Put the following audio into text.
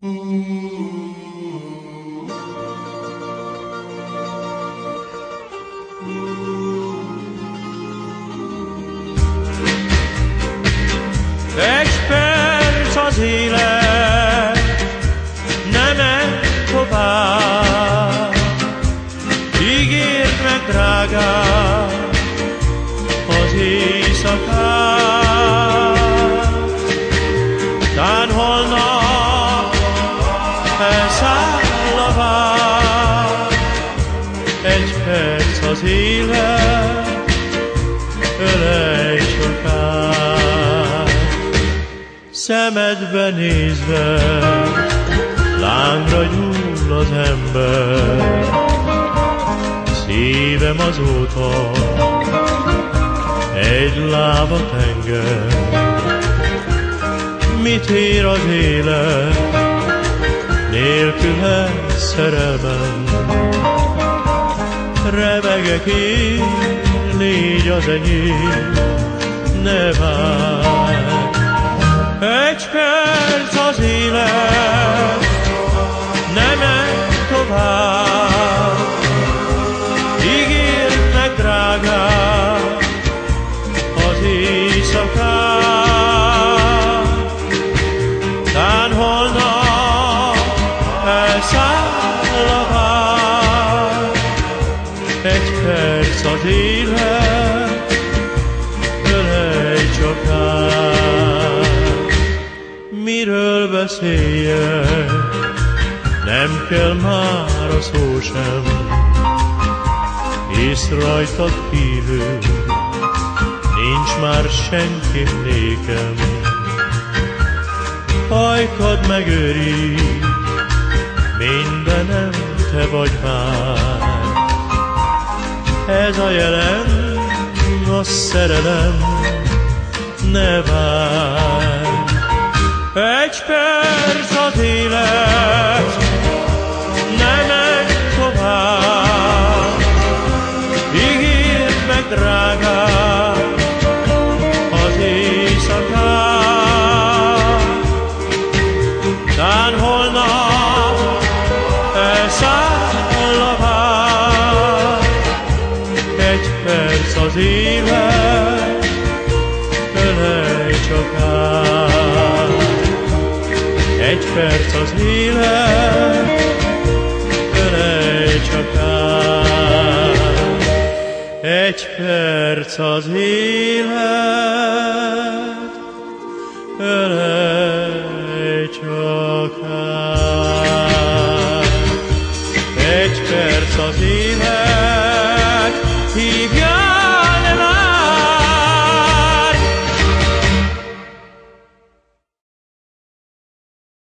Egy perc az élet, ne menj tovább. Ígérd meg, drágám, az éjszakát. Tán holnap elszáll a vár. Egy perc az élet, ölej sokáig. Szemedbe nézve lángra gyúl az ember. Szívem azóta egy lába tenger. Mit ér az élet nélküle szerelmem? Remegek én, légy az enyém, ne várj. Egy perc az élet, ne menj tovább. Ígérd meg, drágám, az éjszakát. Tán holnap elszáll a vár. Egy perc az élet, ölej csak át. Miről beszéljek, nem kell már a szó sem, hisz rajtad kívül nincs már senki nékem. Ajkad megőrít, mindenem te vagy már. Ez a jelen, a szerelem, ne várj. Egy perc az élet, ne menj tovább. Ígérd meg, drágám, az éjszakát. Tán holnap elszáll a vár. Egy perc az élet, ölej csak át. Egy perc az élet, ölej csak át. Egy perc az élet, ölej csak át. Egy perc az élet,